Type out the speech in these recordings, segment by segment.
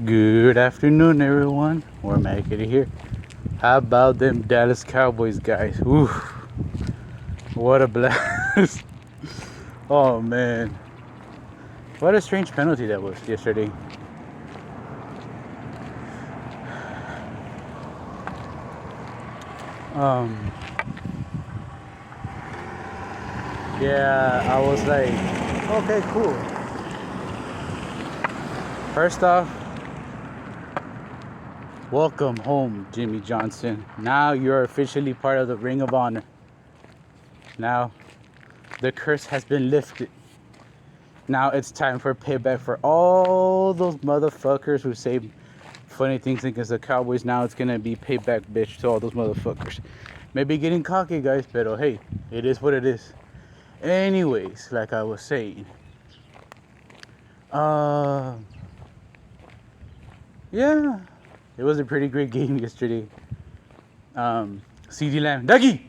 Good afternoon, everyone. We're making it here. How about them Dallas Cowboys, guys? Ooh, what a blast! Oh man, what a strange penalty that was yesterday. Um, yeah, I was like, okay, cool. First off, welcome home, Jimmy Johnson. Now you're officially part of the Ring of Honor. Now the curse has been lifted. Now it's time for payback for all those motherfuckers who say funny things against the Cowboys. Now it's gonna be payback, bitch, to all those motherfuckers. Maybe getting cocky, guys, but hey, it is what it is. Anyways, like I was saying, uh, yeah, it was a pretty great game yesterday. CD Lamb, Dougie,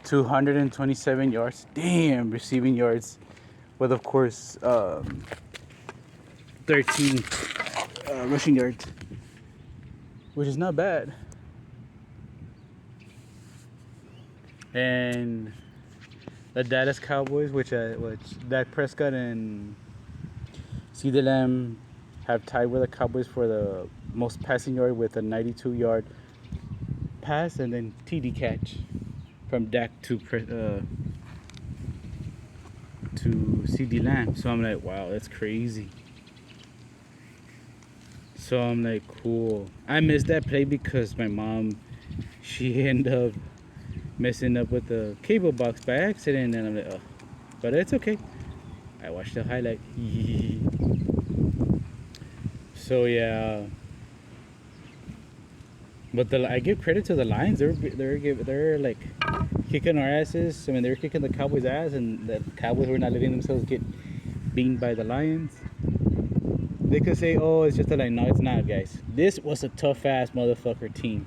227 yards. Damn, receiving yards, with of course 13 rushing yards, which is not bad. And the Dallas Cowboys, which Dak Prescott and CeeDee Lamb have tied with the Cowboys for the most passing yard with a 92-yard pass and then TD catch from Dak to CeeDee Lamb. So I'm like, wow, that's crazy. So I'm like, cool. I missed that play because my mom, she ended up messing up with the cable box by accident, and I'm like, oh, but it's okay. I watched the highlight. So yeah, but I give credit to the Lions. They're like kicking our asses. I mean, they're kicking the Cowboys' ass, and the Cowboys were not letting themselves get beaten by the Lions. They could say, "Oh, it's just a line." No, it's not, guys. This was a tough ass motherfucker team,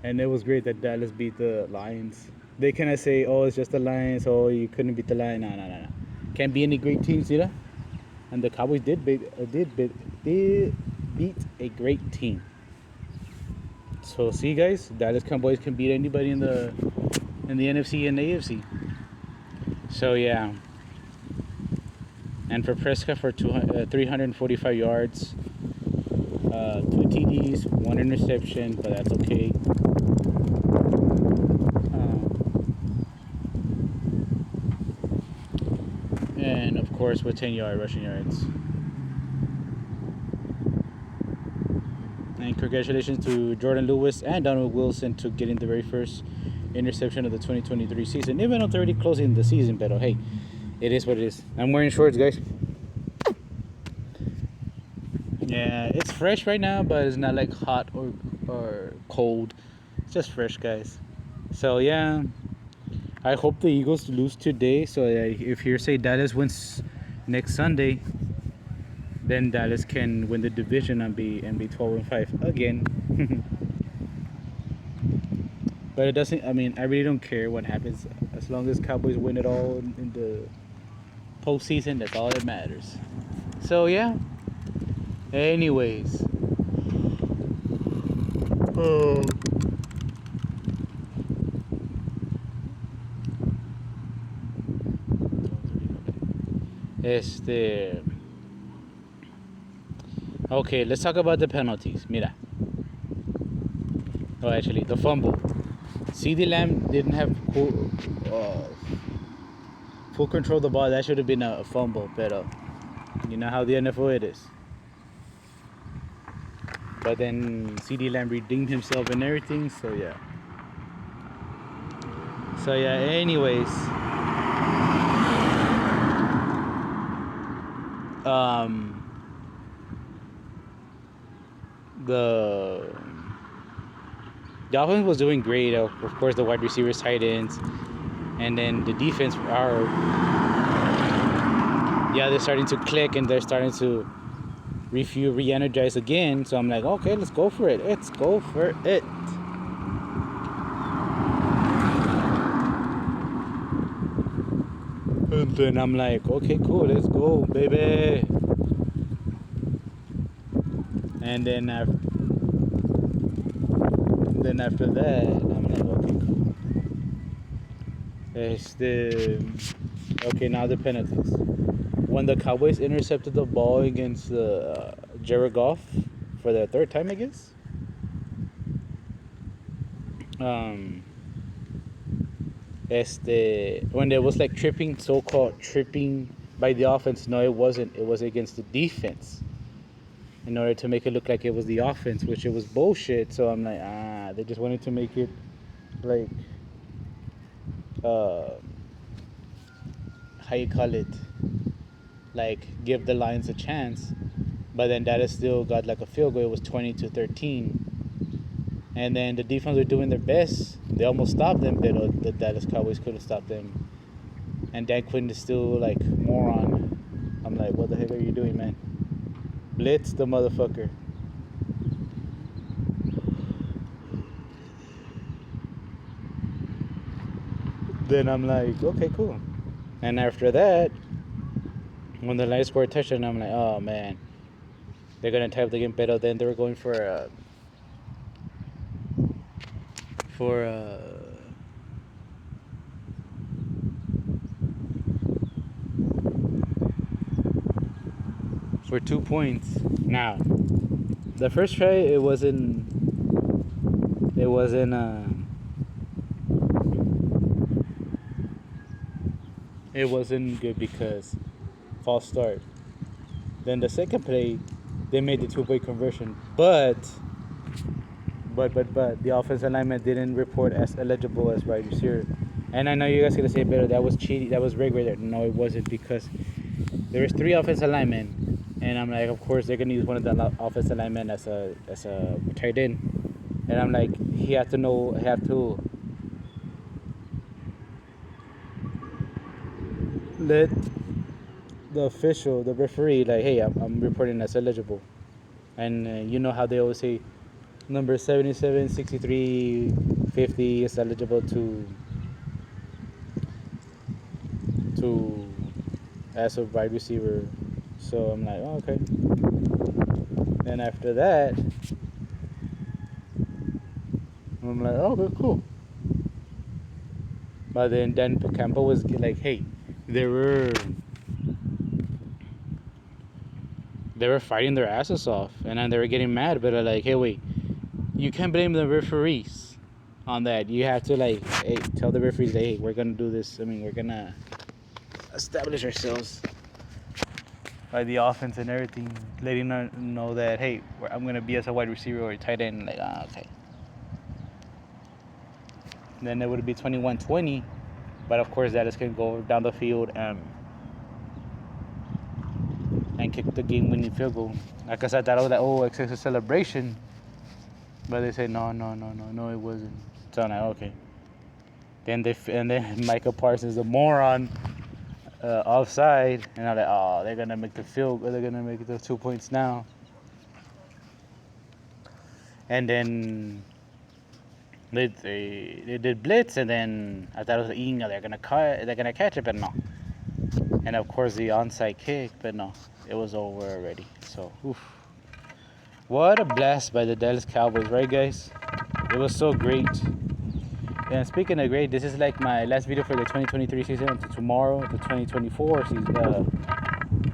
and it was great that Dallas beat the Lions. They cannot say, "Oh, it's just the Lions." Oh, you couldn't beat the Lions. No. Can't be any great teams, you know. And the Cowboys did beat a great team. So see, guys, Dallas Cowboys can beat anybody in the NFC and the AFC. So yeah. And for Prescott for 345 yards, 2 TDs, 1 interception, but that's okay. And of course with 10-yard rushing yards. And congratulations to Jordan Lewis and Donald Wilson to getting the very first interception of the 2023 season. Even though it's already closing the season, but hey, it is what it is. I'm wearing shorts, guys. Yeah, it's fresh right now, but it's not like hot or cold. It's just fresh, guys. So yeah, I hope the Eagles lose today. So if you say Dallas wins next Sunday, then Dallas can win the division and be 12-5 again. But it doesn't. I mean, I really don't care what happens as long as Cowboys win it all in the postseason. That's all that matters. So yeah. Anyways. Oh. Okay, let's talk about the penalties. Mira. Oh, actually, the fumble. CD Lamb didn't have full control of the ball. That should have been a fumble, but you know how the NFL it is. But then CD Lamb redeemed himself and everything, so yeah. So yeah, anyways. The offense was doing great. Of course, the wide receivers, tight ends, and then the defense they're starting to click and they're starting to re-energize again. So I'm like, okay, let's go for it. Let's go for it. And then I'm like, okay, cool, let's go, baby. And then after that, I'm like, okay, cool. It's the okay. Now the penalties. When the Cowboys intercepted the ball against Jared Goff for the third time, I guess. Um, when there was like tripping, so-called tripping by the offense. No, it wasn't. It was against the defense. In order to make it look like it was the offense, which it was bullshit. So I'm like, they just wanted to make it like, uh, how you call it, like give the Lions a chance. But then Dallas still got like a field goal. It was 20-13, and then the defense were doing their best. They almost stopped them, but the Dallas Cowboys couldn't stop them. And Dan Quinn is still like moron. I'm like, what the heck are you doing, man? Blitz the motherfucker. Then I'm like, okay, cool. And after that, when the Lions scored a touchdown, I'm like, oh man, they're gonna tie up the game better. Then they were going for for 2 points. Now, the first try it wasn't good because false start. Then the second play, they made the 2-point conversion, but the offensive lineman didn't report as eligible as wide receiver. And I know you guys are gonna say better that was cheating, that was rigged. No, it wasn't, because there was 3 offensive linemen, and I'm like, of course they're gonna use one of the offensive linemen as a tight end, and I'm like, he have to let the referee, like, hey, I'm reporting as eligible, and you know how they always say number 77, 63, 50 is eligible to as a wide receiver. So I'm like, oh, okay. Then after that, I'm like, oh, okay, cool. But then Dan Campbell was like, hey, they were fighting their asses off, and then they were getting mad. But like, hey, wait, you can't blame the referees on that. You have to, like, hey, tell the referees, hey, we're gonna do this. I mean, we're gonna establish ourselves by the offense and everything, letting them know that, hey, I'm gonna be as a wide receiver or a tight end. Like, okay. Then it would be 21-20, but of course Dallas can go down the field and kick the game-winning field goal. Like I said, that was like, oh, excessive celebration, but they say no, it wasn't. So I'm like, okay. Then Micah Parsons, the moron, offside, and I'm like, oh, they're gonna make the 2 points now. And then they did blitz, and then I thought it was they're gonna catch it, but no. And of course the onside kick, but no, it was over already. So, oof. What a blast by the Dallas Cowboys, right, guys? It was so great. And speaking of great, this is like my last video for the 2023 season until tomorrow, the 2024 season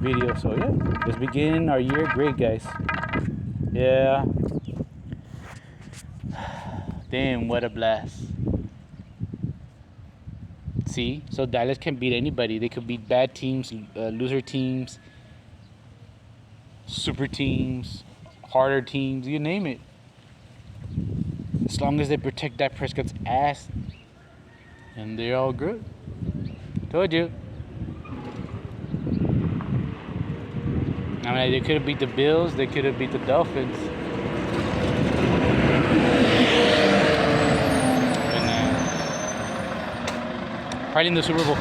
video. So yeah, let's begin our year great, guys. Yeah. Damn, what a blast. See, so Dallas can beat anybody. They could beat bad teams, loser teams, super teams, harder teams, you name it. As long as they protect Dak Prescott's ass, and they're all good. Told you. I mean, they could have beat the Bills. They could have beat the Dolphins. But no. Probably in the Super Bowl.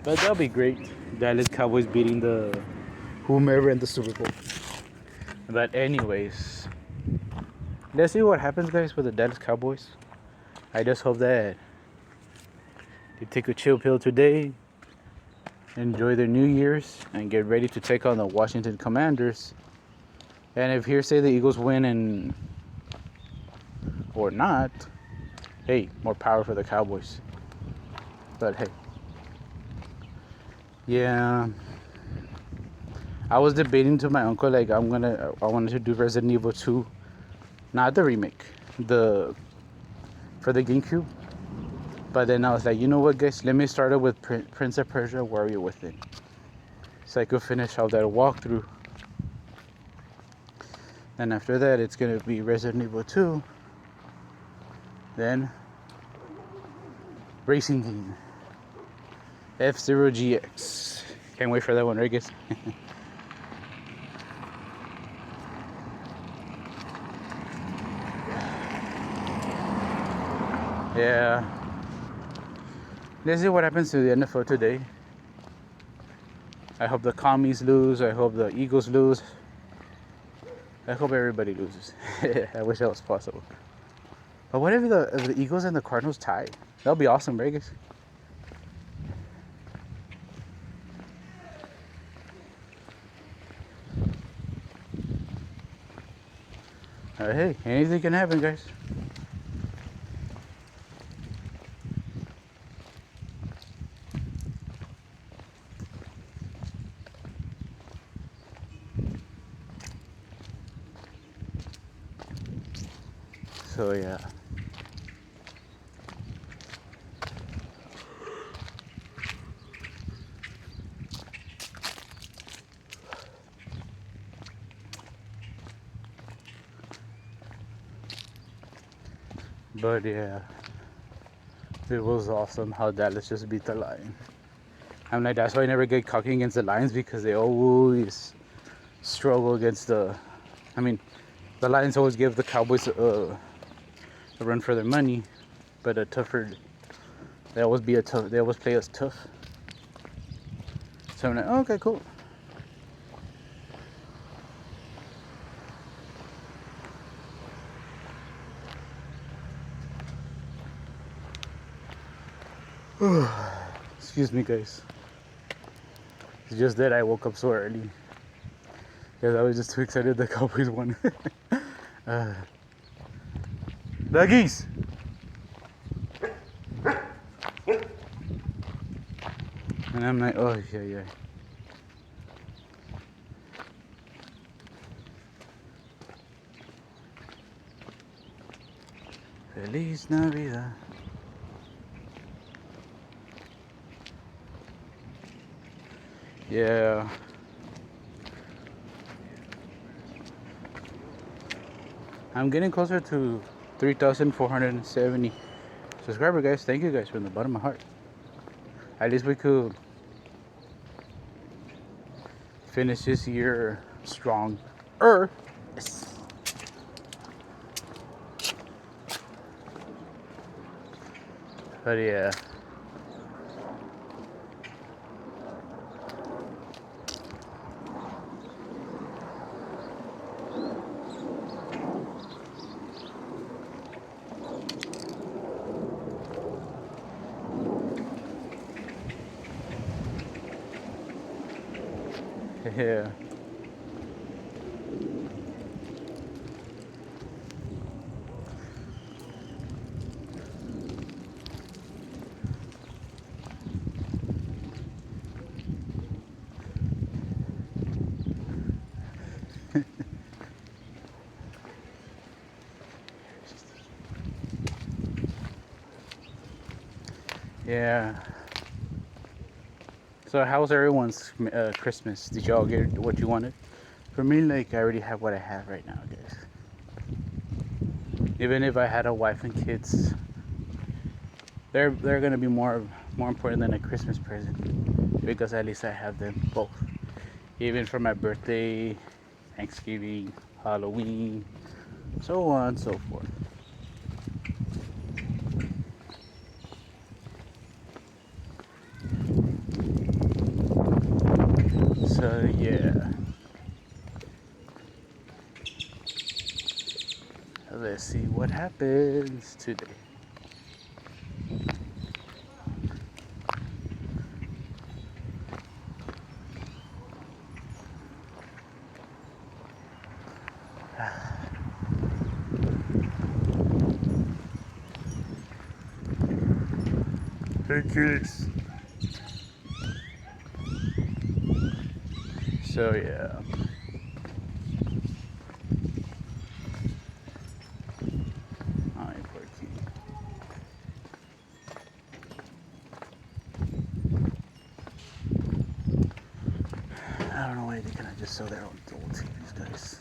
But that'll be great. Dallas Cowboys beating the whomever in the Super Bowl. But anyways, let's see what happens, guys, with the Dallas Cowboys. I just hope that they take a chill pill today, enjoy their New Year's, and get ready to take on the Washington Commanders. And if here say the Eagles win and or not, hey, more power for the Cowboys. But hey, yeah, I was debating to my uncle like I wanted to do Resident Evil 2, not the remake, the for the GameCube. But then I was like, you know what, guys, let me start it with Prince of Persia: Warrior Within, so I could finish out that walkthrough. Then after that, it's gonna be Resident Evil 2. Then Racing Game, F-Zero GX. Can't wait for that one, right, guys? Yeah. Let's see what happens to the NFL today. I hope the commies lose. I hope the Eagles lose. I hope everybody loses. I wish that was possible. But what if the Eagles and the Cardinals tie? That would be awesome, right, guys? Hey, anything can happen, guys. So yeah. But yeah, it was awesome how Dallas just beat the Lions. I'm like, that's why I never get cocky against the Lions, because they always struggle against the. I mean, the Lions always give the Cowboys a run for their money, but a tougher. They always play us tough. So I'm like, oh, okay, cool. Excuse me, guys. It's just that I woke up so early because I was just too excited the Cowboys won. Doggies! And I'm like, oh, yeah. Feliz Navidad. Yeah. I'm getting closer to 3,470 subscribers, guys. Thank you guys from the bottom of my heart. At least we could finish this year strong. Yes. But yeah. Yeah. Yeah. So how was everyone's Christmas? Did y'all get what you wanted? For me, like, I already have what I have right now, guys. Even if I had a wife and kids, they're gonna be more important than a Christmas present, because at least I have them both. Even for my birthday, Thanksgiving, Halloween, so on and so forth. So yeah. Let's see what happens today. pancakes. So yeah. Ay, por aquí. I don't know why they cannot just sell their own old TVs, guys.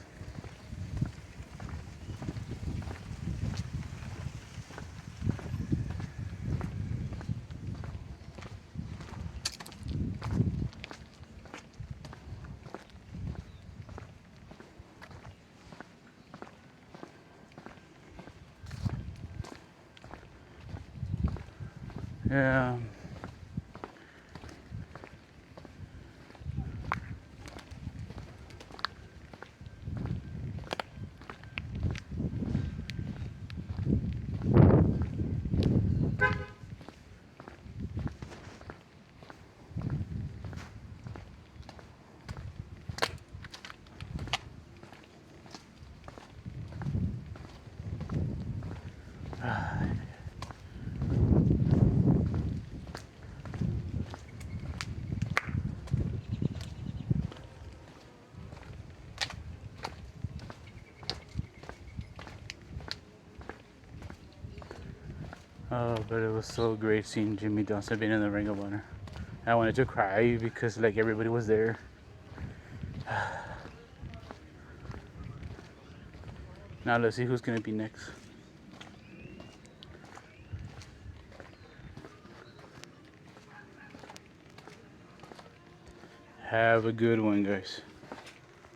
Yeah. Oh, but it was so great seeing Jimmy Johnson being in the Ring of Honor. I wanted to cry because like everybody was there. Now let's see who's gonna be next. Have a good one, guys.